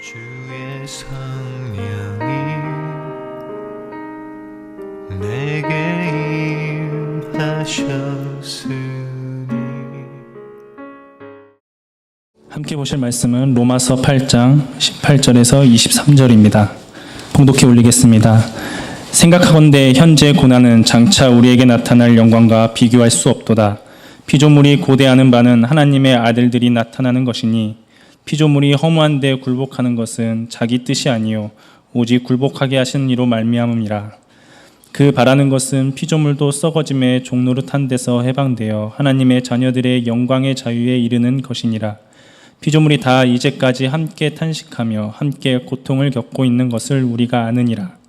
주의 성령이 내게 임하셨으니. 함께 보실 말씀은 로마서 8장 18절에서 23절입니다. 봉독해 올리겠습니다. 생각하건대 현재 고난은 장차 우리에게 나타날 영광과 비교할 수 없도다. 피조물이 고대하는 바는 하나님의 아들들이 나타나는 것이니 피조물이 허무한 데 굴복하는 것은 자기 뜻이 아니요 오직 굴복하게 하신 이로 말미암음이라. 그 바라는 것은 피조물도 썩어짐의 종노릇한 데서 해방되어 하나님의 자녀들의 영광의 자유에 이르는 것이니라. 피조물이 다 이제까지 함께 탄식하며 함께 고통을 겪고 있는 것을 우리가 아느니라.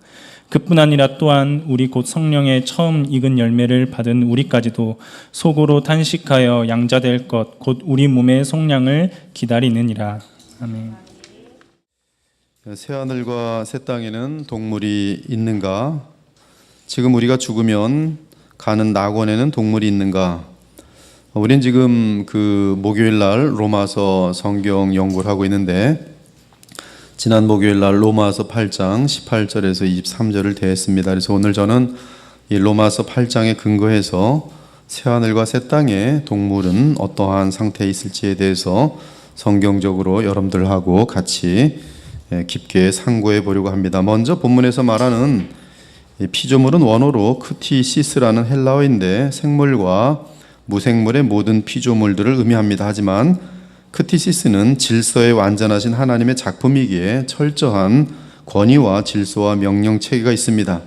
그뿐 아니라 또한 우리 곧 성령의 처음 익은 열매를 받은 우리까지도 속으로 탄식하여 양자될 것 곧 우리 몸의 속량을 기다리느니라. 아멘. 새하늘과 새 땅에는 동물이 있는가? 지금 우리가 죽으면 가는 낙원에는 동물이 있는가? 우린 지금 그 목요일 날 로마서 성경 연구를 하고 있는데 지난 목요일 날 로마서 8장 18절에서 23절을 대했습니다. 그래서 오늘 저는 이 로마서 8장에 근거해서 새하늘과 새 땅의 동물은 어떠한 상태에 있을지에 대해서 성경적으로 여러분들하고 같이 깊게 상고해 보려고 합니다. 먼저 본문에서 말하는 피조물은 원어로 크티시스라는 헬라어인데 생물과 무생물의 모든 피조물들을 의미합니다. 하지만 크티시스는 질서에 완전하신 하나님의 작품이기에 철저한 권위와 질서와 명령 체계가 있습니다.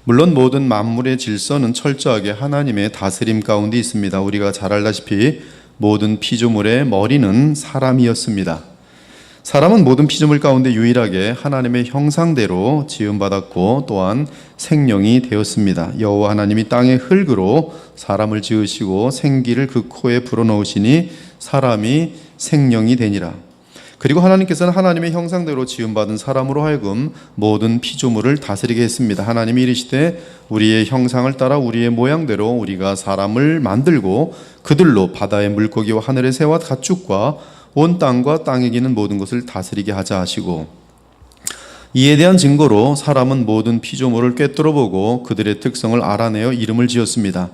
물론 모든 만물의 질서는 철저하게 하나님의 다스림 가운데 있습니다. 우리가 잘 알다시피 모든 피조물의 머리는 사람이었습니다. 사람은 모든 피조물 가운데 유일하게 하나님의 형상대로 지음받았고 또한 생령이 되었습니다. 여호와 하나님이 땅의 흙으로 사람을 지으시고 생기를 그 코에 불어넣으시니 사람이 생령이 되니라. 그리고 하나님께서는 하나님의 형상대로 지음받은 사람으로 하여금 모든 피조물을 다스리게 했습니다. 하나님이 이르시되 우리의 형상을 따라 우리의 모양대로 우리가 사람을 만들고 그들로 바다의 물고기와 하늘의 새와 가축과 온 땅과 땅에 기는 모든 것을 다스리게 하자 하시고, 이에 대한 증거로 사람은 모든 피조물을 꿰뚫어 보고 그들의 특성을 알아내어 이름을 지었습니다.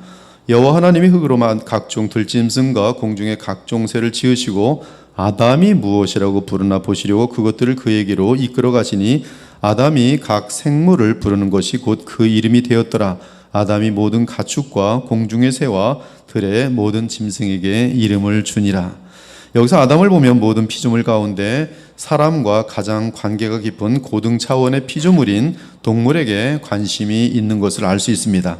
여호와 하나님이 흙으로 각종 들짐승과 공중의 각종 새를 지으시고 아담이 무엇이라고 부르나 보시려고 그것들을 그에게로 이끌어 가시니 아담이 각 생물을 부르는 것이 곧 그 이름이 되었더라. 아담이 모든 가축과 공중의 새와 들의 모든 짐승에게 이름을 주니라. 여기서 아담을 보면 모든 피조물 가운데 사람과 가장 관계가 깊은 고등 차원의 피조물인 동물에게 관심이 있는 것을 알 수 있습니다.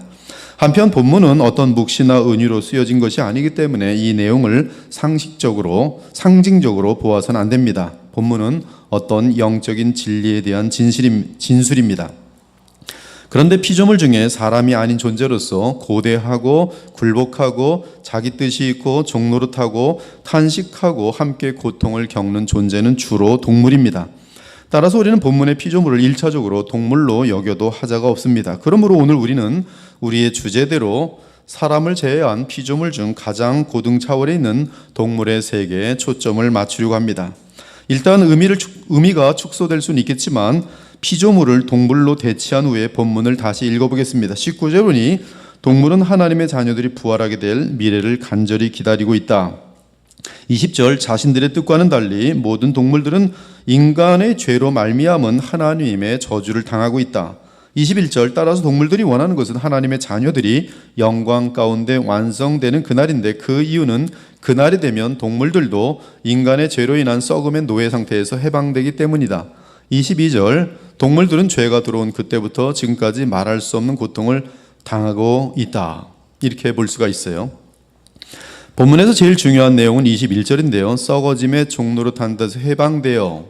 한편 본문은 어떤 묵시나 은유로 쓰여진 것이 아니기 때문에 이 내용을 상징적으로 보아서는 안 됩니다. 본문은 어떤 영적인 진리에 대한 진술입니다. 그런데 피조물 중에 사람이 아닌 존재로서 고대하고 굴복하고 자기 뜻이 있고 종노릇하고 탄식하고 함께 고통을 겪는 존재는 주로 동물입니다. 따라서 우리는 본문의 피조물을 1차적으로 동물로 여겨도 하자가 없습니다. 그러므로 오늘 우리는 우리의 주제대로 사람을 제외한 피조물 중 가장 고등 차원에 있는 동물의 세계에 초점을 맞추려고 합니다. 일단 의미가 축소될 수는 있겠지만 피조물을 동물로 대치한 후에 본문을 다시 읽어보겠습니다. 19절 보니 동물은 하나님의 자녀들이 부활하게 될 미래를 간절히 기다리고 있다. 20절 자신들의 뜻과는 달리 모든 동물들은 인간의 죄로 말미암은 하나님의 저주를 당하고 있다. 21절 따라서 동물들이 원하는 것은 하나님의 자녀들이 영광 가운데 완성되는 그날인데 그 이유는 그날이 되면 동물들도 인간의 죄로 인한 썩음의 노예 상태에서 해방되기 때문이다. 22절 동물들은 죄가 들어온 그때부터 지금까지 말할 수 없는 고통을 당하고 있다. 이렇게 볼 수가 있어요. 본문에서 제일 중요한 내용은 21절인데요. 썩어짐의 종노릇한 데서 해방되어,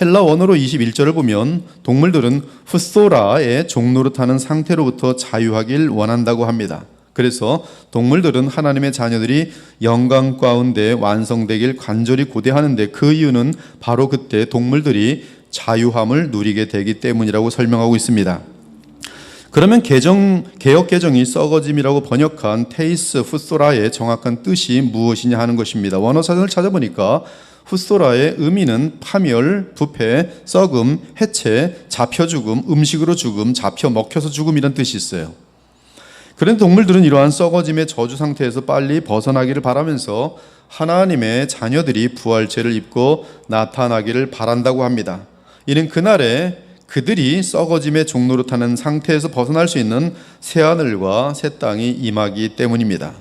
헬라 원어로 21절을 보면 동물들은 후소라의 종노릇하는 상태로부터 자유하길 원한다고 합니다. 그래서 동물들은 하나님의 자녀들이 영광 가운데 완성되길 간절히 고대하는데 그 이유는 바로 그때 동물들이 자유함을 누리게 되기 때문이라고 설명하고 있습니다. 그러면 개역 개정이 썩어짐이라고 번역한 테이스 후소라의 정확한 뜻이 무엇이냐 하는 것입니다. 원어 사전을 찾아보니까 후스토라의 의미는 파멸, 부패, 썩음, 해체, 잡혀 죽음, 음식으로 죽음, 잡혀 먹혀서 죽음이란 뜻이 있어요. 그런데 동물들은 이러한 썩어짐의 저주 상태에서 빨리 벗어나기를 바라면서 하나님의 자녀들이 부활체를 입고 나타나기를 바란다고 합니다. 이는 그날에 그들이 썩어짐의 종로로 타는 상태에서 벗어날 수 있는 새하늘과 새 땅이 임하기 때문입니다.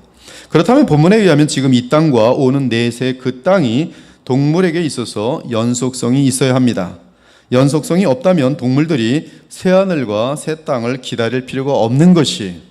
그렇다면 본문에 의하면 지금 이 땅과 오는 내세 그 땅이 동물에게 있어서 연속성이 있어야 합니다. 연속성이 없다면 동물들이 새하늘과 새 땅을 기다릴 필요가 없는 것이,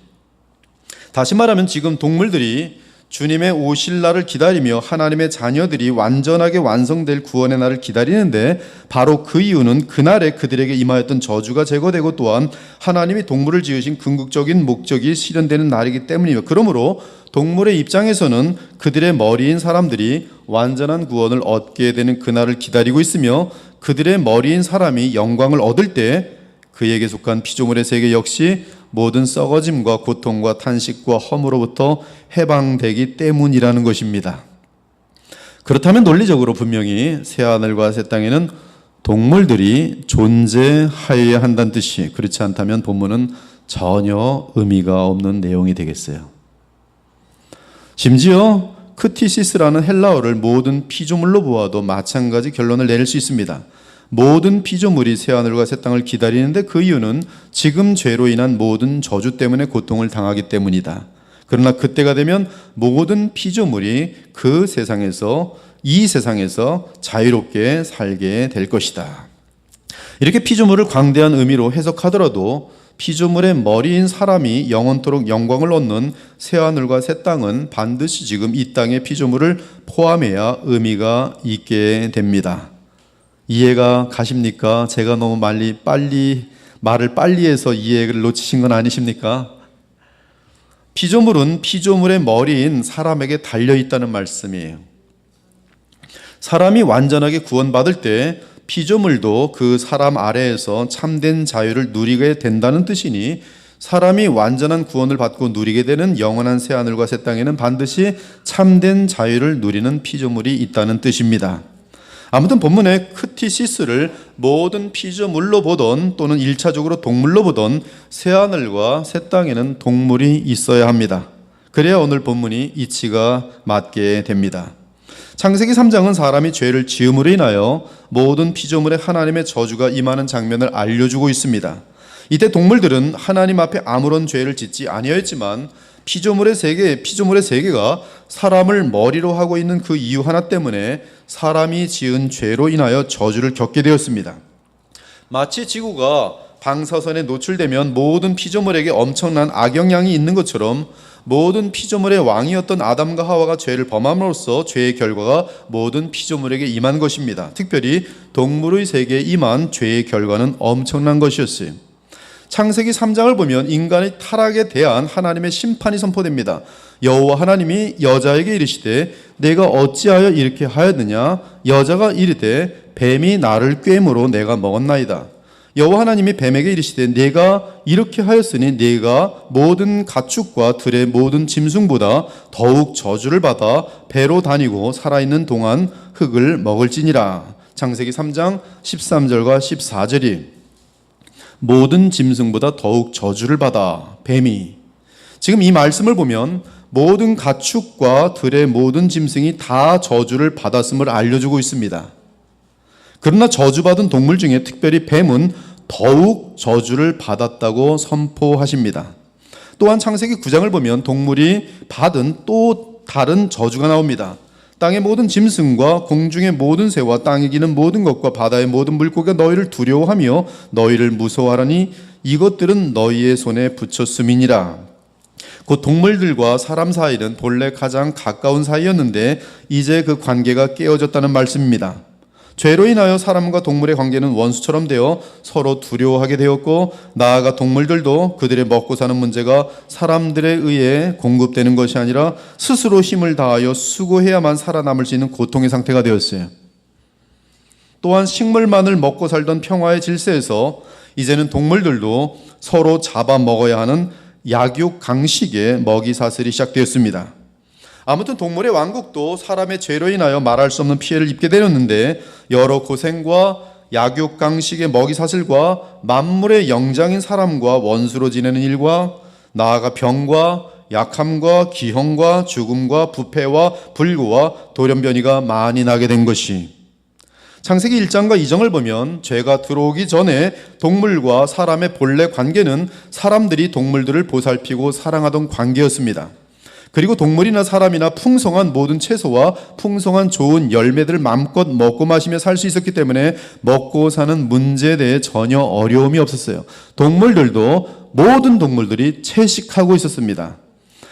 다시 말하면 지금 동물들이 주님의 오실 날을 기다리며 하나님의 자녀들이 완전하게 완성될 구원의 날을 기다리는데, 바로 그 이유는 그날에 그들에게 임하였던 저주가 제거되고 또한 하나님이 동물을 지으신 궁극적인 목적이 실현되는 날이기 때문이며, 그러므로 동물의 입장에서는 그들의 머리인 사람들이 완전한 구원을 얻게 되는 그날을 기다리고 있으며, 그들의 머리인 사람이 영광을 얻을 때 그에게 속한 피조물의 세계 역시 모든 썩어짐과 고통과 탄식과 험으로부터 해방되기 때문이라는 것입니다. 그렇다면 논리적으로 분명히 새하늘과 새 땅에는 동물들이 존재하여야 한다는 뜻이, 그렇지 않다면 본문은 전혀 의미가 없는 내용이 되겠어요. 심지어 크티시스라는 헬라어를 모든 피조물로 보아도 마찬가지 결론을 내릴 수 있습니다. 모든 피조물이 새하늘과 새 땅을 기다리는데 그 이유는 지금 죄로 인한 모든 저주 때문에 고통을 당하기 때문이다. 그러나 그때가 되면 모든 피조물이 그 세상에서, 이 세상에서 자유롭게 살게 될 것이다. 이렇게 피조물을 광대한 의미로 해석하더라도 피조물의 머리인 사람이 영원토록 영광을 얻는 새하늘과 새 땅은 반드시 지금 이 땅의 피조물을 포함해야 의미가 있게 됩니다. 이해가 가십니까? 제가 너무 말을 빨리 해서 이해를 놓치신 건 아니십니까? 피조물은 피조물의 머리인 사람에게 달려있다는 말씀이에요. 사람이 완전하게 구원받을 때 피조물도 그 사람 아래에서 참된 자유를 누리게 된다는 뜻이니, 사람이 완전한 구원을 받고 누리게 되는 영원한 새하늘과 새 땅에는 반드시 참된 자유를 누리는 피조물이 있다는 뜻입니다. 아무튼 본문의 크티시스를 모든 피조물로 보던 또는 1차적으로 동물로 보던 새하늘과 새 땅에는 동물이 있어야 합니다. 그래야 오늘 본문이 이치가 맞게 됩니다. 창세기 3장은 사람이 죄를 지음으로 인하여 모든 피조물에 하나님의 저주가 임하는 장면을 알려주고 있습니다. 이때 동물들은 하나님 앞에 아무런 죄를 짓지 아니하였지만 피조물의 세계가 사람을 머리로 하고 있는 그 이유 하나 때문에 사람이 지은 죄로 인하여 저주를 겪게 되었습니다. 마치 지구가 방사선에 노출되면 모든 피조물에게 엄청난 악영향이 있는 것처럼 모든 피조물의 왕이었던 아담과 하와가 죄를 범함으로써 죄의 결과가 모든 피조물에게 임한 것입니다. 특별히 동물의 세계에 임한 죄의 결과는 엄청난 것이었어요. 창세기 3장을 보면 인간의 타락에 대한 하나님의 심판이 선포됩니다. 여호와 하나님이 여자에게 이르시되 내가 어찌하여 이렇게 하였느냐? 여자가 이르되 뱀이 나를 꿰므로 내가 먹었나이다. 여호와 하나님이 뱀에게 이르시되 내가 이렇게 하였으니 네가 모든 가축과 들의 모든 짐승보다 더욱 저주를 받아 배로 다니고 살아있는 동안 흙을 먹을지니라. 창세기 3장 13절과 14절이 모든 짐승보다 더욱 저주를 받아 뱀이, 지금 이 말씀을 보면 모든 가축과 들의 모든 짐승이 다 저주를 받았음을 알려주고 있습니다. 그러나 저주받은 동물 중에 특별히 뱀은 더욱 저주를 받았다고 선포하십니다. 또한 창세기 9장을 보면 동물이 받은 또 다른 저주가 나옵니다. 땅의 모든 짐승과 공중의 모든 새와 땅에 기는 모든 것과 바다의 모든 물고기가 너희를 두려워하며 너희를 무서워하라니 이것들은 너희의 손에 붙였음이니라. 곧 동물들과 사람 사이는 본래 가장 가까운 사이였는데 이제 그 관계가 깨어졌다는 말씀입니다. 죄로 인하여 사람과 동물의 관계는 원수처럼 되어 서로 두려워하게 되었고, 나아가 동물들도 그들의 먹고 사는 문제가 사람들에 의해 공급되는 것이 아니라 스스로 힘을 다하여 수고해야만 살아남을 수 있는 고통의 상태가 되었어요. 또한 식물만을 먹고 살던 평화의 질서에서 이제는 동물들도 서로 잡아먹어야 하는 약육 강식의 먹이 사슬이 시작되었습니다. 아무튼 동물의 왕국도 사람의 죄로 인하여 말할 수 없는 피해를 입게 되었는데 여러 고생과 약육강식의 먹이사슬과 만물의 영장인 사람과 원수로 지내는 일과 나아가 병과 약함과 기형과 죽음과 부패와 불구와 돌연변이가 많이 나게 된 것이, 창세기 1장과 2장을 보면 죄가 들어오기 전에 동물과 사람의 본래 관계는 사람들이 동물들을 보살피고 사랑하던 관계였습니다. 그리고 동물이나 사람이나 풍성한 모든 채소와 풍성한 좋은 열매들을 마음껏 먹고 마시며 살 수 있었기 때문에 먹고 사는 문제에 대해 전혀 어려움이 없었어요. 동물들도 모든 동물들이 채식하고 있었습니다.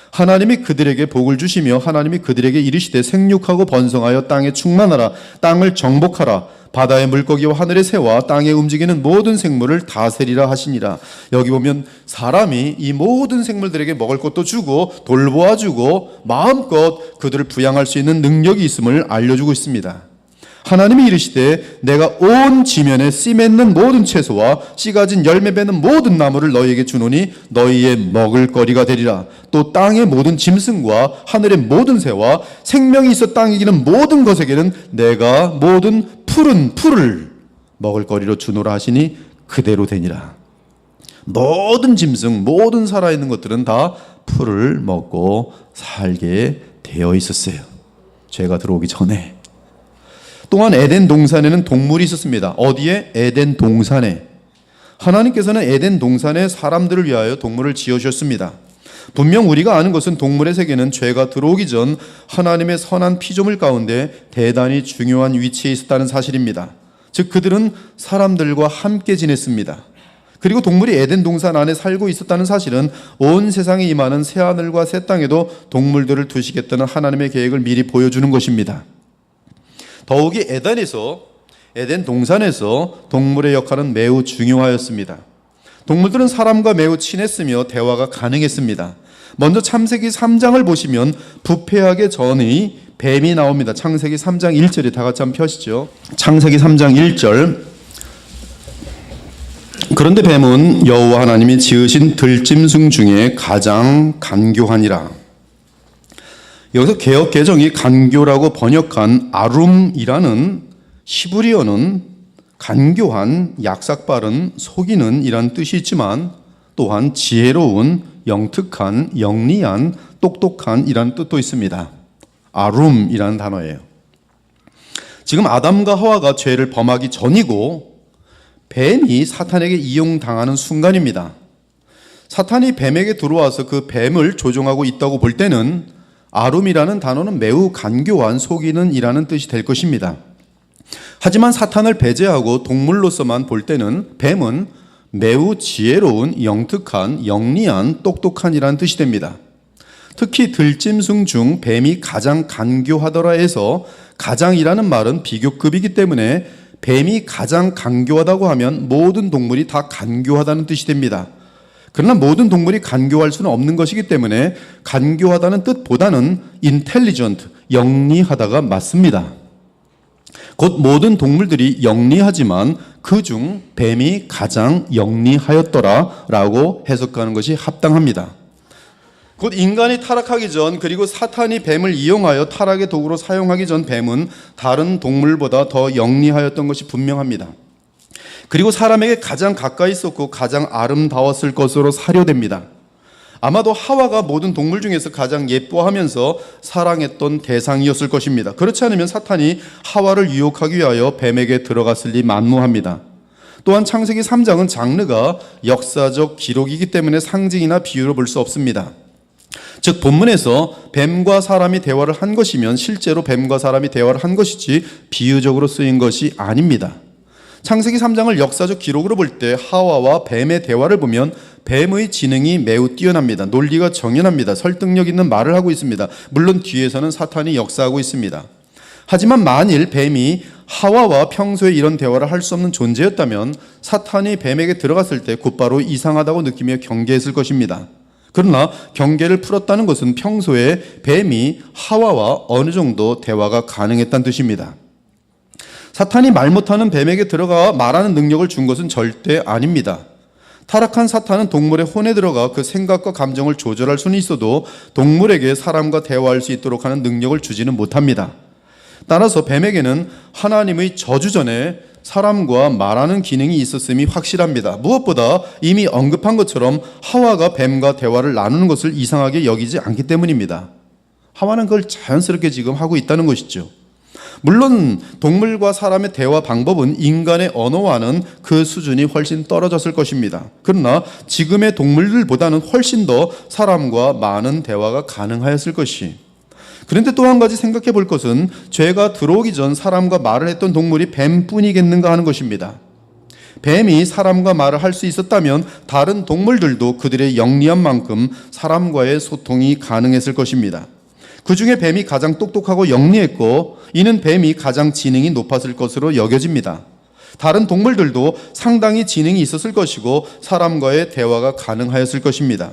하나님이 그들에게 복을 주시며 하나님이 그들에게 이르시되 생육하고 번성하여 땅에 충만하라, 땅을 정복하라, 바다의 물고기와 하늘의 새와 땅에 움직이는 모든 생물을 다스리라 하시니라. 여기 보면 사람이 이 모든 생물들에게 먹을 것도 주고 돌보아주고 마음껏 그들을 부양할 수 있는 능력이 있음을 알려주고 있습니다. 하나님이 이르시되 내가 온 지면에 씨 맺는 모든 채소와 씨 가진 열매 맺는 모든 나무를 너희에게 주노니 너희의 먹을 거리가 되리라. 또 땅의 모든 짐승과 하늘의 모든 새와 생명이 있어 땅에 기는 모든 것에게는 내가 모든 푸른 풀을 먹을 거리로 주노라 하시니 그대로 되니라. 모든 짐승, 모든 살아있는 것들은 다 풀을 먹고 살게 되어 있었어요. 죄가 들어오기 전에. 또한 에덴 동산에는 동물이 있었습니다. 어디에? 에덴 동산에. 하나님께서는 에덴 동산에 사람들을 위하여 동물을 지어주셨습니다. 분명 우리가 아는 것은 동물의 세계는 죄가 들어오기 전 하나님의 선한 피조물 가운데 대단히 중요한 위치에 있었다는 사실입니다. 즉 그들은 사람들과 함께 지냈습니다. 그리고 동물이 에덴 동산 안에 살고 있었다는 사실은 온 세상에 임하는 새하늘과 새 땅에도 동물들을 두시겠다는 하나님의 계획을 미리 보여주는 것입니다. 더욱이 에덴 동산에서 동물의 역할은 매우 중요하였습니다. 동물들은 사람과 매우 친했으며 대화가 가능했습니다. 먼저 창세기 3장을 보시면 부패하기 전의 뱀이 나옵니다. 창세기 3장 1절에 다 같이 한번 펴시죠. 창세기 3장 1절. 그런데 뱀은 여호와 하나님이 지으신 들짐승 중에 가장 간교하니라. 여기서 개역 개정이 간교라고 번역한 아룸이라는 히브리어는 간교한, 약삭빠른, 속이는 이란 뜻이 있지만 또한 지혜로운, 영특한, 영리한, 똑똑한 이란 뜻도 있습니다. 아룸이라는 단어예요. 지금 아담과 하와가 죄를 범하기 전이고 뱀이 사탄에게 이용당하는 순간입니다. 사탄이 뱀에게 들어와서 그 뱀을 조종하고 있다고 볼 때는 아룸이라는 단어는 매우 간교한, 속이는 이라는 뜻이 될 것입니다. 하지만 사탄을 배제하고 동물로서만 볼 때는 뱀은 매우 지혜로운, 영특한, 영리한, 똑똑한 이라는 뜻이 됩니다. 특히 들짐승 중 뱀이 가장 간교하더라 해서 가장이라는 말은 비교급이기 때문에 뱀이 가장 간교하다고 하면 모든 동물이 다 간교하다는 뜻이 됩니다. 그러나 모든 동물이 간교할 수는 없는 것이기 때문에 간교하다는 뜻보다는 intelligent, 영리하다가 맞습니다. 곧 모든 동물들이 영리하지만 그중 뱀이 가장 영리하였더라 라고 해석하는 것이 합당합니다. 곧 인간이 타락하기 전, 그리고 사탄이 뱀을 이용하여 타락의 도구로 사용하기 전 뱀은 다른 동물보다 더 영리하였던 것이 분명합니다. 그리고 사람에게 가장 가까이 있었고 가장 아름다웠을 것으로 사료됩니다. 아마도 하와가 모든 동물 중에서 가장 예뻐하면서 사랑했던 대상이었을 것입니다. 그렇지 않으면 사탄이 하와를 유혹하기 위하여 뱀에게 들어갔을 리 만무합니다. 또한 창세기 3장은 장르가 역사적 기록이기 때문에 상징이나 비유로 볼 수 없습니다. 즉 본문에서 뱀과 사람이 대화를 한 것이면 실제로 뱀과 사람이 대화를 한 것이지 비유적으로 쓰인 것이 아닙니다. 창세기 3장을 역사적 기록으로 볼 때 하와와 뱀의 대화를 보면 뱀의 지능이 매우 뛰어납니다. 논리가 정연합니다. 설득력 있는 말을 하고 있습니다. 물론 뒤에서는 사탄이 역사하고 있습니다. 하지만 만일 뱀이 하와와 평소에 이런 대화를 할 수 없는 존재였다면 사탄이 뱀에게 들어갔을 때 곧바로 이상하다고 느끼며 경계했을 것입니다. 그러나 경계를 풀었다는 것은 평소에 뱀이 하와와 어느 정도 대화가 가능했다는 뜻입니다. 사탄이 말 못하는 뱀에게 들어가 말하는 능력을 준 것은 절대 아닙니다. 타락한 사탄은 동물의 혼에 들어가 그 생각과 감정을 조절할 수는 있어도 동물에게 사람과 대화할 수 있도록 하는 능력을 주지는 못합니다. 따라서 뱀에게는 하나님의 저주 전에 사람과 말하는 기능이 있었음이 확실합니다. 무엇보다 이미 언급한 것처럼 하와가 뱀과 대화를 나누는 것을 이상하게 여기지 않기 때문입니다. 하와는 그걸 자연스럽게 지금 하고 있다는 것이죠. 물론 동물과 사람의 대화 방법은 인간의 언어와는 그 수준이 훨씬 떨어졌을 것입니다. 그러나 지금의 동물들보다는 훨씬 더 사람과 많은 대화가 가능하였을 것이. 그런데 또 한 가지 생각해 볼 것은 죄가 들어오기 전 사람과 말을 했던 동물이 뱀뿐이겠는가 하는 것입니다. 뱀이 사람과 말을 할 수 있었다면 다른 동물들도 그들의 영리한 만큼 사람과의 소통이 가능했을 것입니다. 그 중에 뱀이 가장 똑똑하고 영리했고 이는 뱀이 가장 지능이 높았을 것으로 여겨집니다. 다른 동물들도 상당히 지능이 있었을 것이고 사람과의 대화가 가능하였을 것입니다.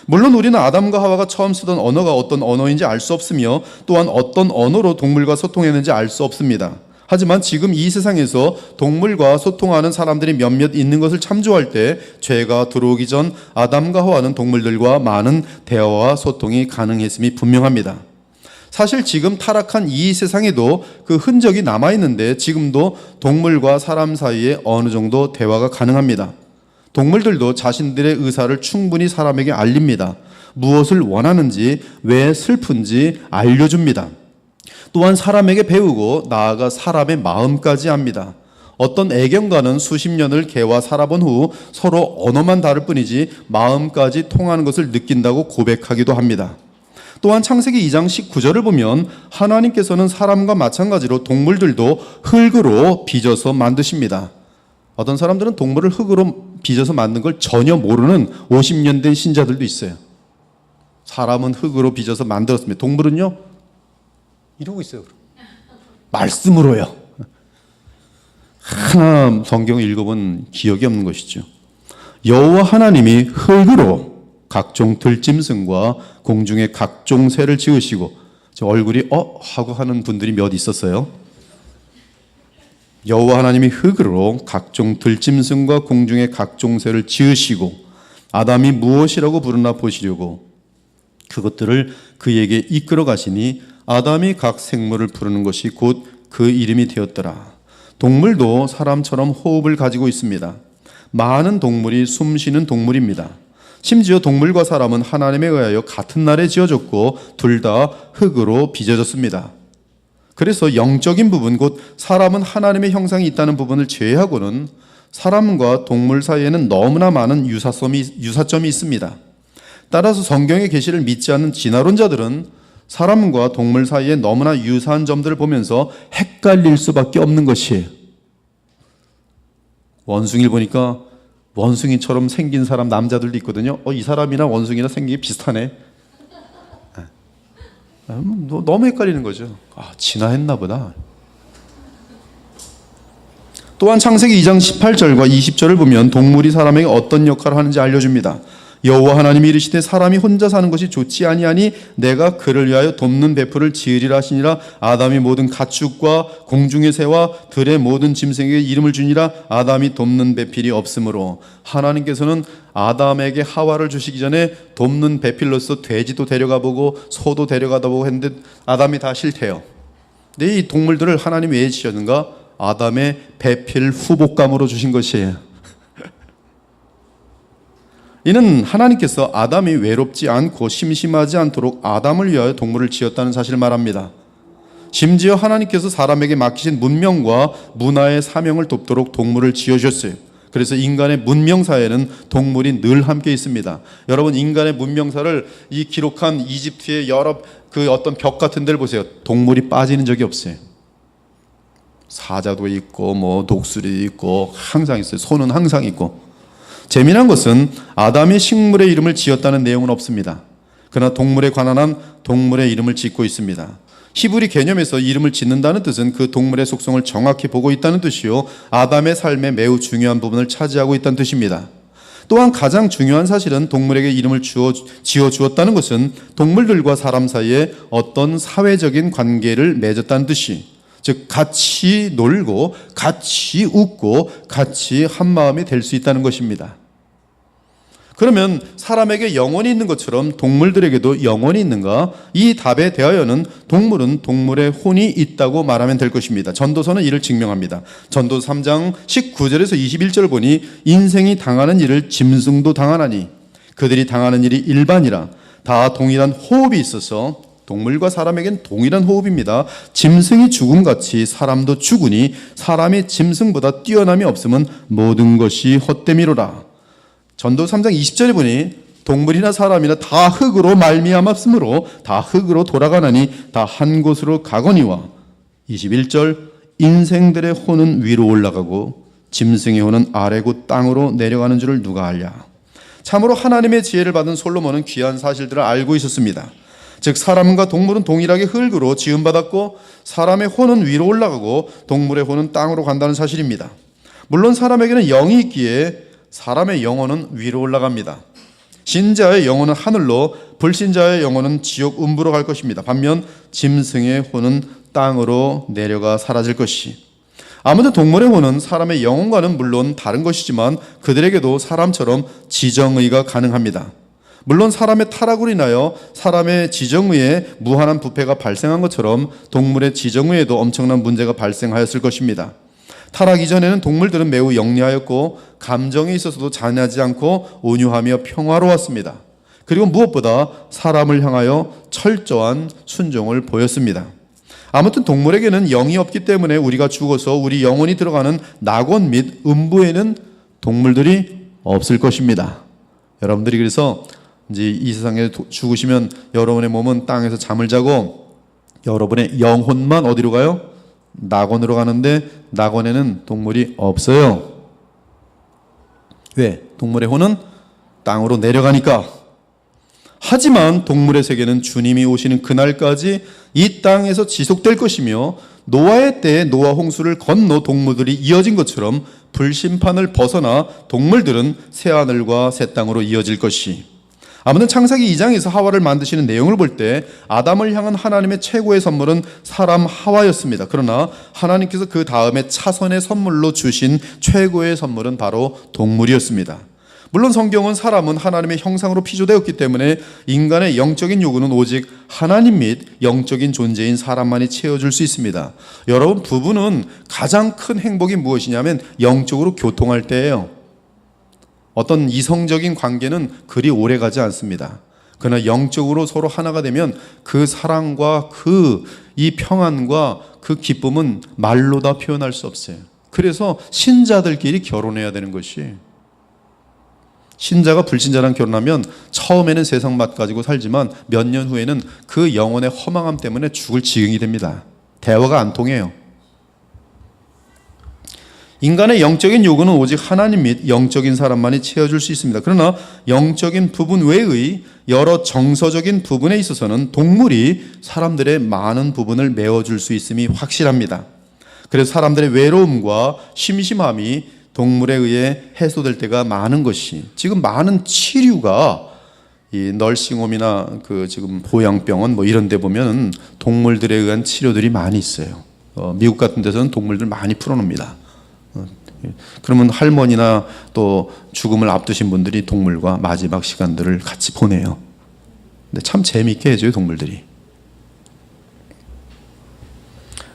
물론 우리는 아담과 하와가 처음 쓰던 언어가 어떤 언어인지 알 수 없으며 또한 어떤 언어로 동물과 소통했는지 알 수 없습니다. 하지만 지금 이 세상에서 동물과 소통하는 사람들이 몇몇 있는 것을 참조할 때 죄가 들어오기 전 아담과 하와는 동물들과 많은 대화와 소통이 가능했음이 분명합니다. 사실 지금 타락한 이 세상에도 그 흔적이 남아있는데 지금도 동물과 사람 사이에 어느 정도 대화가 가능합니다. 동물들도 자신들의 의사를 충분히 사람에게 알립니다. 무엇을 원하는지, 왜 슬픈지 알려줍니다. 또한 사람에게 배우고 나아가 사람의 마음까지 압니다. 어떤 애견가는 수십 년을 개와 살아본 후 서로 언어만 다를 뿐이지 마음까지 통하는 것을 느낀다고 고백하기도 합니다. 또한 창세기 2장 19절을 보면 하나님께서는 사람과 마찬가지로 동물들도 흙으로 빚어서 만드십니다. 어떤 사람들은 동물을 흙으로 빚어서 만든 걸 전혀 모르는 50년 된 신자들도 있어요. 사람은 흙으로 빚어서 만들었습니다. 동물은요? 이러고 있어요. 말씀으로요. 하나 성경을 읽어본 기억이 없는 것이죠. 여호와 하나님이 흙으로 각종 들짐승과 공중의 각종 새를 지으시고, 저 얼굴이 하고 하는 분들이 몇 있었어요. 여호와 하나님이 흙으로 각종 들짐승과 공중의 각종 새를 지으시고 아담이 무엇이라고 부르나 보시려고 그것들을 그에게 이끌어 가시니 아담이 각 생물을 부르는 것이 곧 그 이름이 되었더라. 동물도 사람처럼 호흡을 가지고 있습니다. 많은 동물이 숨쉬는 동물입니다. 심지어 동물과 사람은 하나님에 의하여 같은 날에 지어졌고 둘 다 흙으로 빚어졌습니다. 그래서 영적인 부분, 곧 사람은 하나님의 형상이 있다는 부분을 제외하고는 사람과 동물 사이에는 너무나 많은 유사점이 있습니다. 따라서 성경의 계시를 믿지 않는 진화론자들은 사람과 동물 사이에 너무나 유사한 점들을 보면서 헷갈릴 수밖에 없는 것이에요. 원숭이를 보니까 원숭이처럼 생긴 사람 남자들도 있거든요. 이 사람이나 원숭이나 생긴 게 비슷하네. 너무 헷갈리는 거죠. 진화했나 보다. 또한 창세기 2장 18절과 20절을 보면 동물이 사람에게 어떤 역할을 하는지 알려줍니다. 여호와 하나님이 이르시되 사람이 혼자 사는 것이 좋지 아니하니 내가 그를 위하여 돕는 배풀을 지으리라 하시니라. 아담이 모든 가축과 공중의 새와 들의 모든 짐승에게 이름을 주니라. 아담이 돕는 배필이 없으므로. 하나님께서는 아담에게 하와를 주시기 전에 돕는 배필로서 돼지도 데려가 보고 소도 데려가다 보고 했는데 아담이 다 싫대요. 근데 이 동물들을 하나님이 왜 지었는가? 아담의 배필 후복감으로 주신 것이에요. 이는 하나님께서 아담이 외롭지 않고 심심하지 않도록 아담을 위하여 동물을 지었다는 사실을 말합니다. 심지어 하나님께서 사람에게 맡기신 문명과 문화의 사명을 돕도록 동물을 지어주셨어요. 그래서 인간의 문명사에는 동물이 늘 함께 있습니다. 여러분, 인간의 문명사를 이 기록한 이집트의 여러 어떤 벽 같은 데를 보세요. 동물이 빠지는 적이 없어요. 사자도 있고 독수리 있고 항상 있어요. 소는 항상 있고. 재미난 것은 아담이 식물의 이름을 지었다는 내용은 없습니다. 그러나 동물에 관한 한 동물의 이름을 짓고 있습니다. 히브리 개념에서 이름을 짓는다는 뜻은 그 동물의 속성을 정확히 보고 있다는 뜻이요, 아담의 삶에 매우 중요한 부분을 차지하고 있다는 뜻입니다. 또한 가장 중요한 사실은 동물에게 이름을 지어 주었다는 것은 동물들과 사람 사이에 어떤 사회적인 관계를 맺었다는 뜻이, 즉 같이 놀고 같이 웃고 같이 한마음이 될 수 있다는 것입니다. 그러면 사람에게 영혼이 있는 것처럼 동물들에게도 영혼이 있는가? 이 답에 대하여는 동물은 동물의 혼이 있다고 말하면 될 것입니다. 전도서는 이를 증명합니다. 전도서 3장 19절에서 21절을 보니 인생이 당하는 일을 짐승도 당하나니 그들이 당하는 일이 일반이라 다 동일한 호흡이 있어서 동물과 사람에겐 동일한 호흡입니다. 짐승이 죽음같이 사람도 죽으니 사람이 짐승보다 뛰어남이 없으면 모든 것이 헛됨이로라. 전도 3장 20절에 보니 동물이나 사람이나 다 흙으로 말미암았으므로 다 흙으로 돌아가나니 다 한 곳으로 가거니와 21절 인생들의 혼은 위로 올라가고 짐승의 혼은 아래고 땅으로 내려가는 줄을 누가 알랴. 참으로 하나님의 지혜를 받은 솔로몬은 귀한 사실들을 알고 있었습니다. 즉 사람과 동물은 동일하게 흙으로 지음받았고 사람의 혼은 위로 올라가고 동물의 혼은 땅으로 간다는 사실입니다. 물론 사람에게는 영이 있기에 사람의 영혼은 위로 올라갑니다. 신자의 영혼은 하늘로, 불신자의 영혼은 지옥 음부로 갈 것입니다. 반면 짐승의 혼은 땅으로 내려가 사라질 것이. 아무튼 동물의 혼은 사람의 영혼과는 물론 다른 것이지만 그들에게도 사람처럼 지정의가 가능합니다. 물론 사람의 타락으로 인하여 사람의 지정의에 무한한 부패가 발생한 것처럼 동물의 지정의에도 엄청난 문제가 발생하였을 것입니다. 타락 이전에는 동물들은 매우 영리하였고 감정에 있어서도 잔인하지 않고 온유하며 평화로웠습니다. 그리고 무엇보다 사람을 향하여 철저한 순종을 보였습니다. 아무튼 동물에게는 영이 없기 때문에 우리가 죽어서 우리 영혼이 들어가는 낙원 및 음부에는 동물들이 없을 것입니다. 여러분들이 그래서 이제 이 세상에 죽으시면 여러분의 몸은 땅에서 잠을 자고 여러분의 영혼만 어디로 가요? 낙원으로 가는데 낙원에는 동물이 없어요. 왜? 동물의 혼은 땅으로 내려가니까. 하지만 동물의 세계는 주님이 오시는 그날까지 이 땅에서 지속될 것이며 노아의 때에 노아 홍수를 건너 동물들이 이어진 것처럼 불심판을 벗어나 동물들은 새하늘과 새 땅으로 이어질 것이. 아무튼 창세기 2장에서 하와를 만드시는 내용을 볼 때 아담을 향한 하나님의 최고의 선물은 사람 하와였습니다. 그러나 하나님께서 그 다음에 차선의 선물로 주신 최고의 선물은 바로 동물이었습니다. 물론 성경은 사람은 하나님의 형상으로 피조되었기 때문에 인간의 영적인 요구는 오직 하나님 및 영적인 존재인 사람만이 채워줄 수 있습니다. 여러분, 부부는 가장 큰 행복이 무엇이냐면 영적으로 교통할 때예요. 어떤 이성적인 관계는 그리 오래 가지 않습니다. 그러나 영적으로 서로 하나가 되면 그 사랑과 이 평안과 그 기쁨은 말로 다 표현할 수 없어요. 그래서 신자들끼리 결혼해야 되는 것이. 신자가 불신자랑 결혼하면 처음에는 세상 맛 가지고 살지만 몇 년 후에는 그 영혼의 허망함 때문에 죽을 지경이 됩니다. 대화가 안 통해요. 인간의 영적인 요구는 오직 하나님 및 영적인 사람만이 채워줄 수 있습니다. 그러나 영적인 부분 외의 여러 정서적인 부분에 있어서는 동물이 사람들의 많은 부분을 메워줄 수 있음이 확실합니다. 그래서 사람들의 외로움과 심심함이 동물에 의해 해소될 때가 많은 것이, 지금 많은 치료가 이 널싱홈이나 지금 보양병원 이런 데 보면 동물들에 의한 치료들이 많이 있어요. 미국 같은 데서는 동물들 많이 풀어놓습니다. 그러면 할머니나 또 죽음을 앞두신 분들이 동물과 마지막 시간들을 같이 보내요. 근데 참 재미있게 해줘요, 동물들이.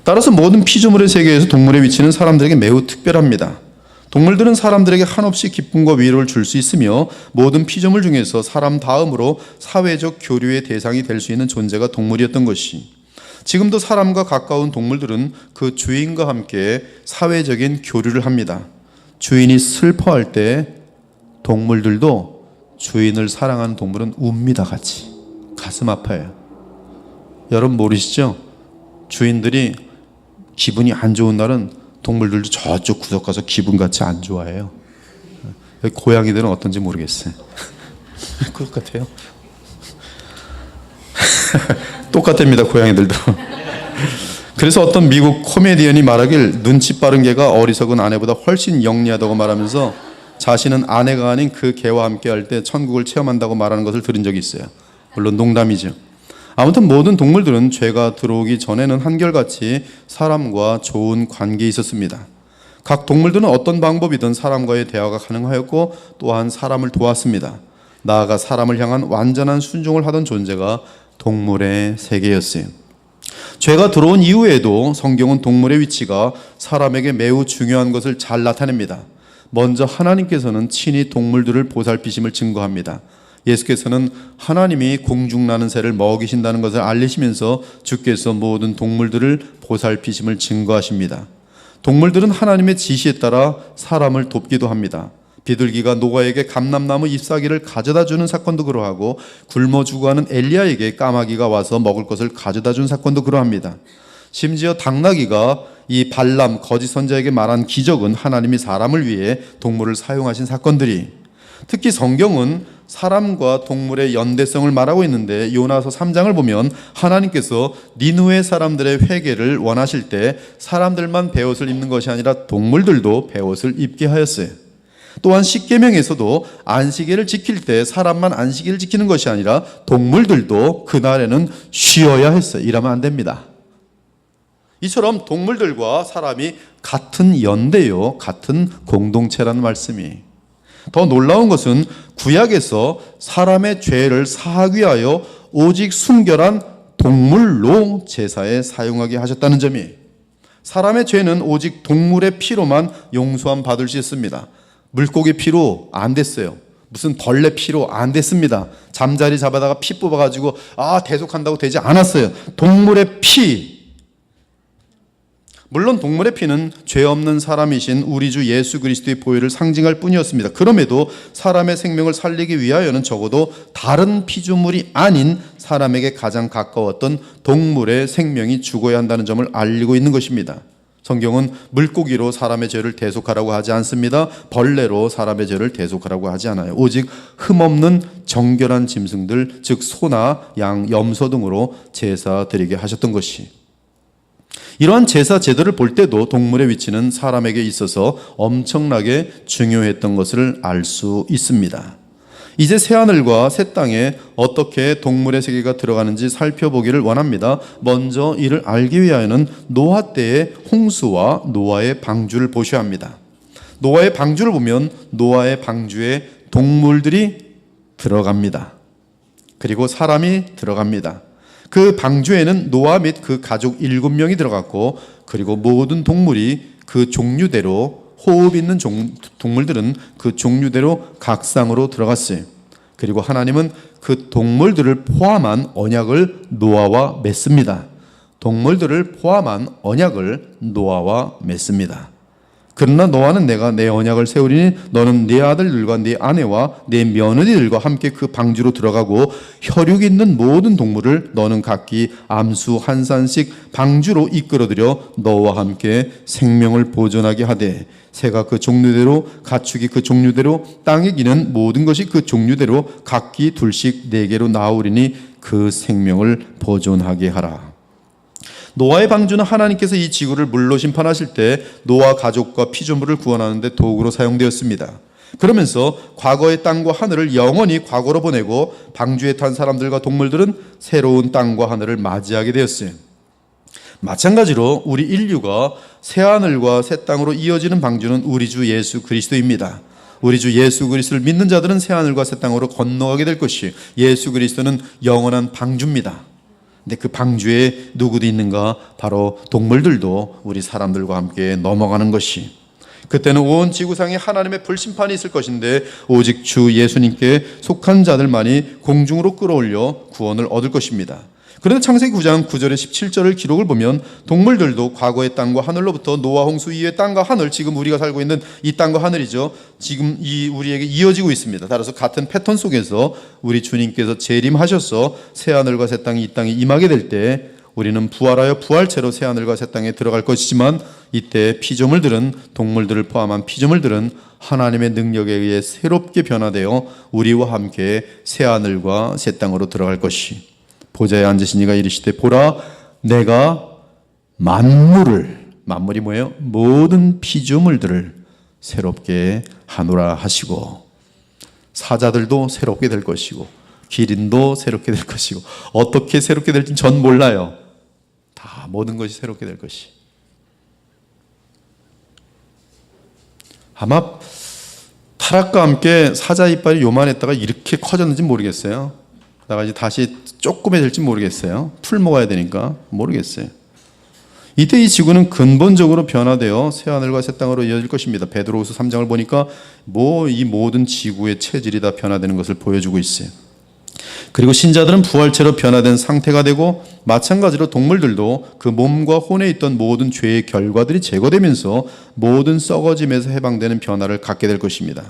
따라서 모든 피조물의 세계에서 동물의 위치는 사람들에게 매우 특별합니다. 동물들은 사람들에게 한없이 기쁨과 위로를 줄 수 있으며 모든 피조물 중에서 사람 다음으로 사회적 교류의 대상이 될 수 있는 존재가 동물이었던 것이, 지금도 사람과 가까운 동물들은 그 주인과 함께 사회적인 교류를 합니다. 주인이 슬퍼할 때 동물들도 주인을 사랑하는 동물은 웁니다. 같이 가슴 아파요. 여러분 모르시죠? 주인들이 기분이 안 좋은 날은 동물들도 저쪽 구석 가서 기분 같이 안 좋아해요. 고양이들은 어떤지 모르겠어요. 그것 같아요. 똑같답니다, 고양이들도. 그래서 어떤 미국 코미디언이 말하길 눈치 빠른 개가 어리석은 아내보다 훨씬 영리하다고 말하면서 자신은 아내가 아닌 그 개와 함께 할 때 천국을 체험한다고 말하는 것을 들은 적이 있어요. 물론 농담이죠. 아무튼 모든 동물들은 죄가 들어오기 전에는 한결같이 사람과 좋은 관계에 있었습니다. 각 동물들은 어떤 방법이든 사람과의 대화가 가능하였고 또한 사람을 도왔습니다. 나아가 사람을 향한 완전한 순종을 하던 존재가 동물의 세계였어요. 죄가 들어온 이후에도 성경은 동물의 위치가 사람에게 매우 중요한 것을 잘 나타냅니다. 먼저 하나님께서는 친히 동물들을 보살피심을 증거합니다. 예수께서는 하나님이 공중나는 새를 먹이신다는 것을 알리시면서 주께서 모든 동물들을 보살피심을 증거하십니다. 동물들은 하나님의 지시에 따라 사람을 돕기도 합니다. 비둘기가 노아에게 감람나무 잎사귀를 가져다 주는 사건도 그러하고, 굶어 죽어가는 엘리야에게 까마귀가 와서 먹을 것을 가져다 준 사건도 그러합니다. 심지어 당나귀가 이 발람 거짓 선지자에게 말한 기적은 하나님이 사람을 위해 동물을 사용하신 사건들이, 특히 성경은 사람과 동물의 연대성을 말하고 있는데, 요나서 3장을 보면 하나님께서 니느웨 사람들의 회개를 원하실 때 사람들만 베옷을 입는 것이 아니라 동물들도 베옷을 입게 하였어요. 또한 십계명에서도 안식일을 지킬 때 사람만 안식일을 지키는 것이 아니라 동물들도 그날에는 쉬어야 했어요. 일하면 안 됩니다. 이처럼 동물들과 사람이 같은 연대요, 같은 공동체라는 말씀이. 더 놀라운 것은 구약에서 사람의 죄를 사하기 위하여 오직 순결한 동물로 제사에 사용하게 하셨다는 점이, 사람의 죄는 오직 동물의 피로만 용서함 받을 수 있습니다. 물고기 피로 안 됐어요. 무슨 벌레 피로 안 됐습니다. 잠자리 잡아다가 피 뽑아가지고 대속한다고 되지 않았어요. 동물의 피. 물론 동물의 피는 죄 없는 사람이신 우리 주 예수 그리스도의 보혈을 상징할 뿐이었습니다. 그럼에도 사람의 생명을 살리기 위하여는 적어도 다른 피조물이 아닌 사람에게 가장 가까웠던 동물의 생명이 죽어야 한다는 점을 알리고 있는 것입니다. 성경은 물고기로 사람의 죄를 대속하라고 하지 않습니다. 벌레로 사람의 죄를 대속하라고 하지 않아요. 오직 흠없는 정결한 짐승들, 즉 소나 양, 염소 등으로 제사 드리게 하셨던 것이, 이러한 제사 제도를 볼 때도 동물의 위치는 사람에게 있어서 엄청나게 중요했던 것을 알 수 있습니다. 이제 새하늘과 새 땅에 어떻게 동물의 세계가 들어가는지 살펴보기를 원합니다. 먼저 이를 알기 위하여는 노아 때의 홍수와 노아의 방주를 보셔야 합니다. 노아의 방주를 보면 노아의 방주에 동물들이 들어갑니다. 그리고 사람이 들어갑니다. 그 방주에는 노아 및 그 가족 7명이 들어갔고, 그리고 모든 동물이 그 종류대로, 호흡 있는 동물들은 그 종류대로 각상으로 들어갔어요. 그리고 하나님은 그 동물들을 포함한 언약을 노아와 맺습니다. 동물들을 포함한 언약을 노아와 맺습니다. 그러나 너와는 내가 내 언약을 세우리니 너는 네 아들들과 네 아내와 네 며느리들과 함께 그 방주로 들어가고, 혈육 있는 모든 동물을 너는 각기 암수 한 쌍씩 방주로 이끌어들여 너와 함께 생명을 보존하게 하되, 새가 그 종류대로, 가축이 그 종류대로, 땅에 기는 모든 것이 그 종류대로 각기 둘씩 4개로 나오리니 그 생명을 보존하게 하라. 노아의 방주는 하나님께서 이 지구를 물로 심판하실 때 노아 가족과 피조물을 구원하는 데 도구로 사용되었습니다. 그러면서 과거의 땅과 하늘을 영원히 과거로 보내고 방주에 탄 사람들과 동물들은 새로운 땅과 하늘을 맞이하게 되었어요. 마찬가지로 우리 인류가 새하늘과 새 땅으로 이어지는 방주는 우리 주 예수 그리스도입니다. 우리 주 예수 그리스도를 믿는 자들은 새하늘과 새 땅으로 건너가게 될 것이, 예수 그리스도는 영원한 방주입니다. 근데 그 방주에 누구도 있는가? 바로 동물들도 우리 사람들과 함께 넘어가는 것이, 그때는 온 지구상에 하나님의 불심판이 있을 것인데 오직 주 예수님께 속한 자들만이 공중으로 끌어올려 구원을 얻을 것입니다. 그런데 창세기 9장 9절에 17절을 기록을 보면 동물들도 과거의 땅과 하늘로부터 노아 홍수 이후의 땅과 하늘, 지금 우리가 살고 있는 이 땅과 하늘이죠, 지금 우리에게 이어지고 있습니다. 따라서 같은 패턴 속에서 우리 주님께서 재림하셔서 새하늘과 새 땅이 이 땅에 임하게 될 때 우리는 부활하여 부활체로 새하늘과 새 땅에 들어갈 것이지만, 이때 피조물들은, 동물들을 포함한 피조물들은 하나님의 능력에 의해 새롭게 변화되어 우리와 함께 새하늘과 새 땅으로 들어갈 것이, 보좌에 앉으신 이가 이르시되 보라 내가 만물이 뭐예요? 모든 피조물들을 새롭게 하노라 하시고, 사자들도 새롭게 될 것이고 기린도 새롭게 될 것이고, 어떻게 새롭게 될지 전 몰라요. 다 모든 것이 새롭게 될 것이. 아마 다 타락과 함께 사자 이빨이 요만했다가 이렇게 커졌는지 모르겠어요. 그다가 이제 다시 조그매질지 모르겠어요. 풀 먹어야 되니까 모르겠어요. 이때 이 지구는 근본적으로 변화되어 새하늘과 새 땅으로 이어질 것입니다. 베드로후서 3장을 보니까 이 모든 지구의 체질이 다 변화되는 것을 보여주고 있어요. 그리고 신자들은 부활체로 변화된 상태가 되고, 마찬가지로 동물들도 그 몸과 혼에 있던 모든 죄의 결과들이 제거되면서 모든 썩어짐에서 해방되는 변화를 갖게 될 것입니다.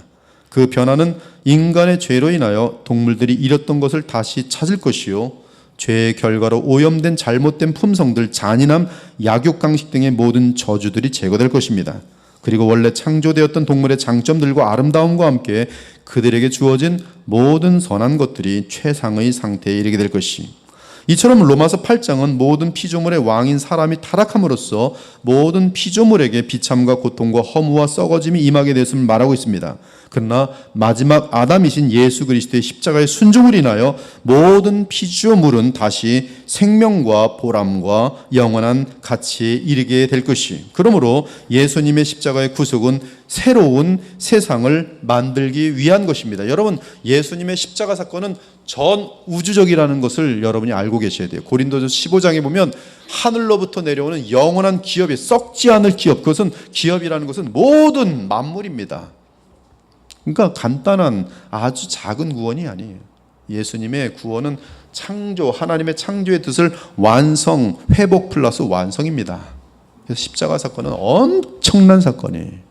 그 변화는 인간의 죄로 인하여 동물들이 잃었던 것을 다시 찾을 것이요, 죄의 결과로 오염된 잘못된 품성들, 잔인함, 약육강식 등의 모든 저주들이 제거될 것입니다. 그리고 원래 창조되었던 동물의 장점들과 아름다움과 함께 그들에게 주어진 모든 선한 것들이 최상의 상태에 이르게 될 것이, 이처럼 로마서 8장은 모든 피조물의 왕인 사람이 타락함으로써 모든 피조물에게 비참과 고통과 허무와 썩어짐이 임하게 됐음을 말하고 있습니다. 그러나 마지막 아담이신 예수 그리스도의 십자가의 순종을 인하여 모든 피조물은 다시 생명과 보람과 영원한 가치에 이르게 될 것이, 그러므로 예수님의 십자가의 구속은 새로운 세상을 만들기 위한 것입니다. 여러분, 예수님의 십자가 사건은 전 우주적이라는 것을 여러분이 알고 계셔야 돼요. 고린도서 15장에 보면 하늘로부터 내려오는 영원한 기업이, 썩지 않을 기업, 그것은 기업이라는 것은 모든 만물입니다. 그러니까 간단한 아주 작은 구원이 아니에요. 예수님의 구원은 창조, 하나님의 창조의 뜻을 완성, 회복 플러스 완성입니다. 그래서 십자가 사건은 엄청난 사건이에요.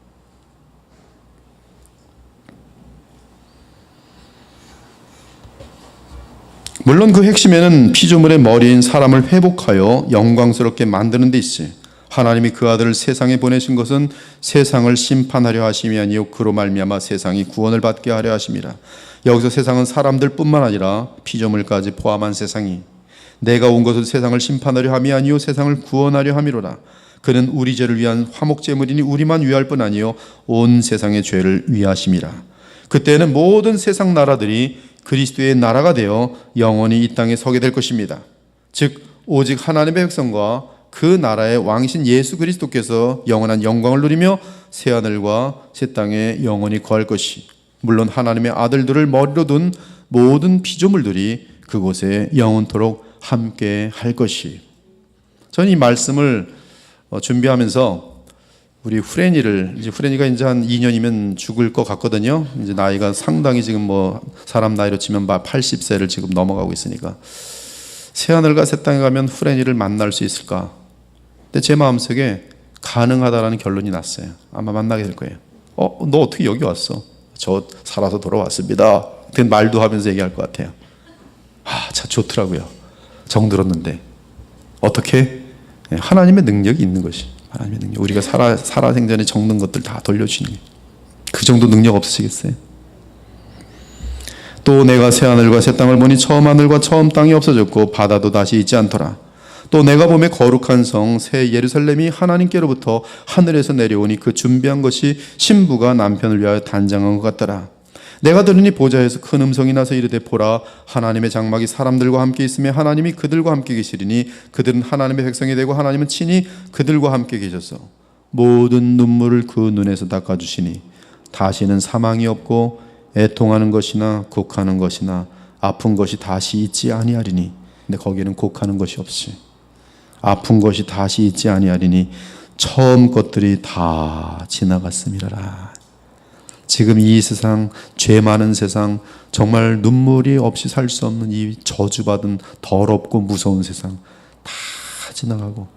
물론 그 핵심에는 피조물의 머리인 사람을 회복하여 영광스럽게 만드는 데 있어요. 하나님이 그 아들을 세상에 보내신 것은 세상을 심판하려 하심이 아니요 그로 말미암아 세상이 구원을 받게 하려 하심이라. 여기서 세상은 사람들뿐만 아니라 피조물까지 포함한 세상이, 내가 온 것은 세상을 심판하려 함이 아니요 세상을 구원하려 함이로라. 그는 우리 죄를 위한 화목제물이니 우리만 위할 뿐 아니요 온 세상의 죄를 위하심이라. 그때는 모든 세상 나라들이 그리스도의 나라가 되어 영원히 이 땅에 서게 될 것입니다. 즉 오직 하나님의 백성과 그 나라의 왕이신 예수 그리스도께서 영원한 영광을 누리며 새하늘과 새 땅에 영원히 거할 것이, 물론 하나님의 아들들을 머리로 둔 모든 피조물들이 그곳에 영원토록 함께 할 것이. 저는 이 말씀을 준비하면서 우리 후레니가 이제 한 2년이면 죽을 것 같거든요. 이제 나이가 상당히 지금 사람 나이로 치면 80세를 지금 넘어가고 있으니까, 새하늘과 새 땅에 가면 후레니를 만날 수 있을까? 근데 제 마음속에 가능하다라는 결론이 났어요. 아마 만나게 될 거예요. 너 어떻게 여기 왔어? 저 살아서 돌아왔습니다. 그 말도 하면서 얘기할 것 같아요. 참 좋더라고요. 정들었는데 어떻게? 하나님의 능력이 있는 것이, 하나님의 능력. 우리가 살아 생전에 적는 것들 다 돌려주시는 게, 그 정도 능력 없으시겠어요? 또 내가 새 하늘과 새 땅을 보니 처음 하늘과 처음 땅이 없어졌고 바다도 다시 있지 않더라. 또 내가 보매 거룩한 성 새 예루살렘이 하나님께로부터 하늘에서 내려오니 그 준비한 것이 신부가 남편을 위하여 단장한 것 같더라. 내가 들으니 보좌에서 큰 음성이 나서 이르되 보라, 하나님의 장막이 사람들과 함께 있으며 하나님이 그들과 함께 계시리니 그들은 하나님의 백성이 되고 하나님은 친히 그들과 함께 계셔서 모든 눈물을 그 눈에서 닦아주시니 다시는 사망이 없고 애통하는 것이나 곡하는 것이나 아픈 것이 다시 있지 아니하리니. 근데 거기에는 곡하는 것이 없이 아픈 것이 다시 있지 아니하리니 처음 것들이 다 지나갔음이라. 지금 이 세상, 죄 많은 세상, 정말 눈물이 없이 살 수 없는 이 저주받은 더럽고 무서운 세상 다 지나가고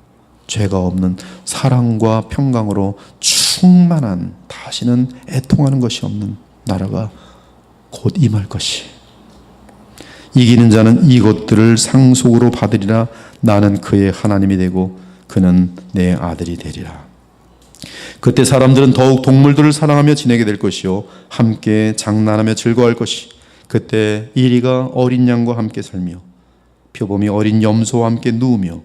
죄가 없는 사랑과 평강으로 충만한, 다시는 애통하는 것이 없는 나라가 곧 임할 것이. 이기는 자는 이것들을 상속으로 받으리라. 나는 그의 하나님이 되고 그는 내 아들이 되리라. 그때 사람들은 더욱 동물들을 사랑하며 지내게 될 것이요 함께 장난하며 즐거워할 것이. 그때 이리가 어린 양과 함께 살며 표범이 어린 염소와 함께 누우며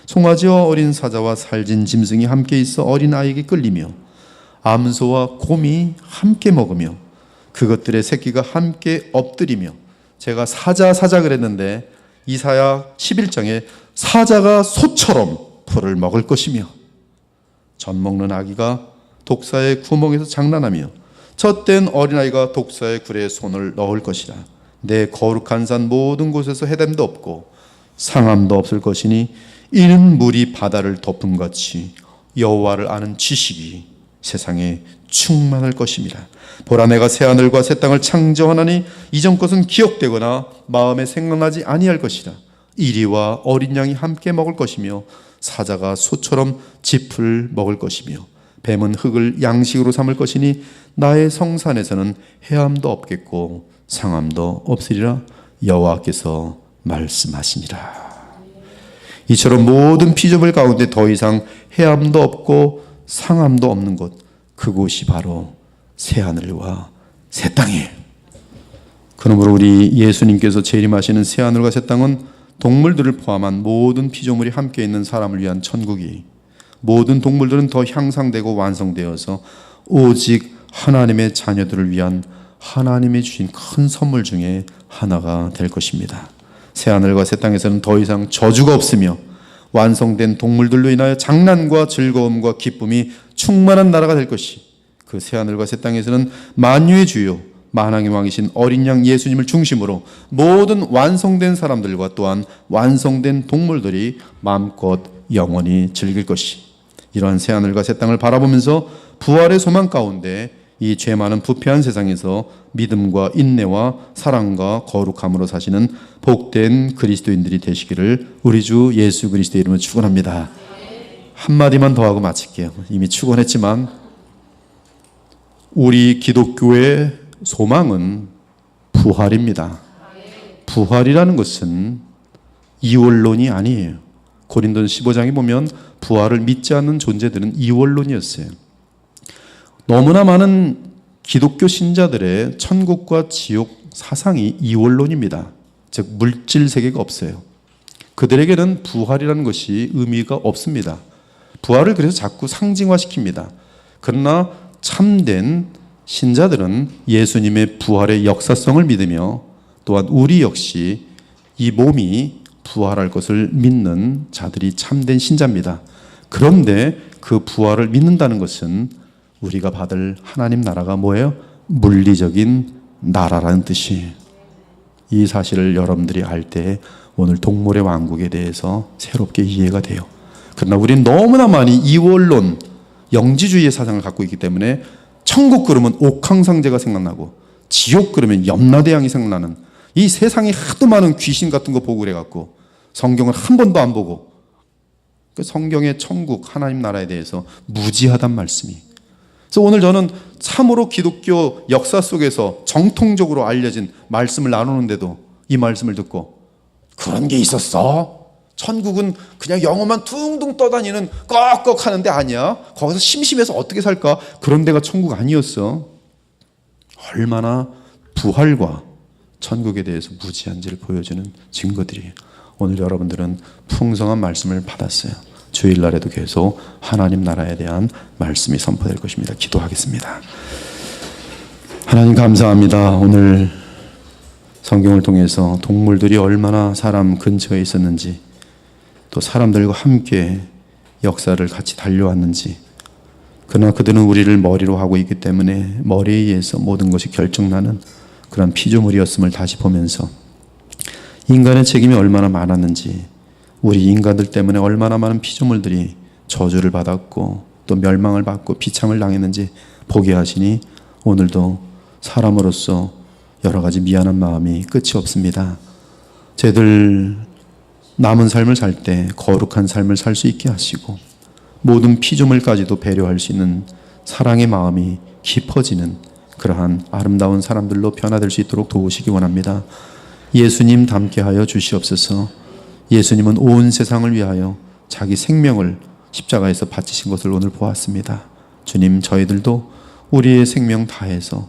송아지와 어린 사자와 살진 짐승이 함께 있어 어린 아이에게 끌리며 암소와 곰이 함께 먹으며 그것들의 새끼가 함께 엎드리며. 제가 사자 그랬는데 이사야 11장에 사자가 소처럼 풀을 먹을 것이며 젖 먹는 아기가 독사의 구멍에서 장난하며 젖된 어린아이가 독사의 굴에 손을 넣을 것이라. 내 거룩한 산 모든 곳에서 해됨도 없고 상함도 없을 것이니 이는 물이 바다를 덮음 같이 여호와를 아는 지식이 세상에 충만할 것입니다. 보라, 내가 새 하늘과 새 땅을 창조하나니 이전 것은 기억되거나 마음에 생각나지 아니할 것이라. 이리와 어린 양이 함께 먹을 것이며 사자가 소처럼 짚을 먹을 것이며 뱀은 흙을 양식으로 삼을 것이니 나의 성산에서는 해함도 없겠고 상함도 없으리라. 여호와께서 말씀하시니라. 이처럼 모든 피조물 가운데 더 이상 해함도 없고 상함도 없는 곳, 그곳이 바로 새하늘과 새 땅이에요. 그러므로 우리 예수님께서 재림하시는 새하늘과 새 땅은 동물들을 포함한 모든 피조물이 함께 있는 사람을 위한 천국이, 모든 동물들은 더 향상되고 완성되어서 오직 하나님의 자녀들을 위한 하나님이 주신 큰 선물 중에 하나가 될 것입니다. 새하늘과 새 땅에서는 더 이상 저주가 없으며 완성된 동물들로 인하여 장난과 즐거움과 기쁨이 충만한 나라가 될 것이, 그 새하늘과 새 땅에서는 만유의 주요 만왕의 왕이신 어린 양 예수님을 중심으로 모든 완성된 사람들과 또한 완성된 동물들이 마음껏 영원히 즐길 것이, 이러한 새하늘과 새 땅을 바라보면서 부활의 소망 가운데 이 죄 많은 부패한 세상에서 믿음과 인내와 사랑과 거룩함으로 사시는 복된 그리스도인들이 되시기를 우리 주 예수 그리스도의 이름으로 축원합니다. 한마디만 더 하고 마칠게요. 이미 축원했지만 우리 기독교의 소망은 부활입니다. 부활이라는 것은 이원론이 아니에요. 고린도전 15장에 보면 부활을 믿지 않는 존재들은 이원론이었어요. 너무나 많은 기독교 신자들의 천국과 지옥 사상이 이원론입니다. 즉 물질 세계가 없어요. 그들에게는 부활이라는 것이 의미가 없습니다. 부활을 그래서 자꾸 상징화시킵니다. 그러나 참된 신자들은 예수님의 부활의 역사성을 믿으며 또한 우리 역시 이 몸이 부활할 것을 믿는 자들이 참된 신자입니다. 그런데 그 부활을 믿는다는 것은 우리가 받을 하나님 나라가 뭐예요? 물리적인 나라라는 뜻이에요. 이 사실을 여러분들이 알 때 오늘 동물의 왕국에 대해서 새롭게 이해가 돼요. 그러나 우리는 너무나 많이 이원론, 영지주의의 사상을 갖고 있기 때문에 천국 그러면 옥황상제가 생각나고 지옥 그러면 염라대왕이 생각나는, 이 세상에 하도 많은 귀신 같은 거 보고 그래갖고 성경을 한 번도 안 보고, 그 성경의 천국 하나님 나라에 대해서 무지하단 말씀이. 그래서 오늘 저는 참으로 기독교 역사 속에서 정통적으로 알려진 말씀을 나누는데도 이 말씀을 듣고 그런 게 있었어? 천국은 그냥 영어만 둥둥 떠다니는 꺽꺽 하는 데 아니야? 거기서 심심해서 어떻게 살까? 그런 데가 천국 아니었어. 얼마나 부활과 천국에 대해서 무지한지를 보여주는 증거들이에요. 오늘 여러분들은 풍성한 말씀을 받았어요. 주일날에도 계속 하나님 나라에 대한 말씀이 선포될 것입니다. 기도하겠습니다. 하나님 감사합니다. 오늘 성경을 통해서 동물들이 얼마나 사람 근처에 있었는지, 또 사람들과 함께 역사를 같이 달려왔는지, 그러나 그들은 우리를 머리로 하고 있기 때문에 머리에 의해서 모든 것이 결정나는 그런 피조물이었음을 다시 보면서 인간의 책임이 얼마나 많았는지, 우리 인간들 때문에 얼마나 많은 피조물들이 저주를 받았고 또 멸망을 받고 비참을 당했는지 보게 하시니 오늘도 사람으로서 여러 가지 미안한 마음이 끝이 없습니다. 저희들 남은 삶을 살 때 거룩한 삶을 살 수 있게 하시고 모든 피조물까지도 배려할 수 있는 사랑의 마음이 깊어지는 그러한 아름다운 사람들로 변화될 수 있도록 도우시기 원합니다. 예수님 닮게 하여 주시옵소서. 예수님은 온 세상을 위하여 자기 생명을 십자가에서 바치신 것을 오늘 보았습니다. 주님, 저희들도 우리의 생명 다해서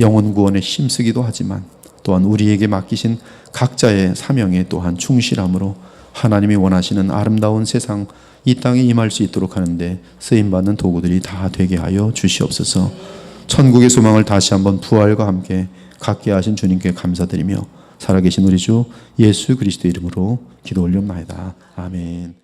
영혼 구원에 힘쓰기도 하지만 또한 우리에게 맡기신 각자의 사명에 또한 충실함으로 하나님이 원하시는 아름다운 세상 이 땅에 임할 수 있도록 하는데 쓰임받는 도구들이 다 되게 하여 주시옵소서. 천국의 소망을 다시 한번 부활과 함께 갖게 하신 주님께 감사드리며 살아계신 우리 주 예수 그리스도 이름으로 기도 올려옵나이다. 아멘.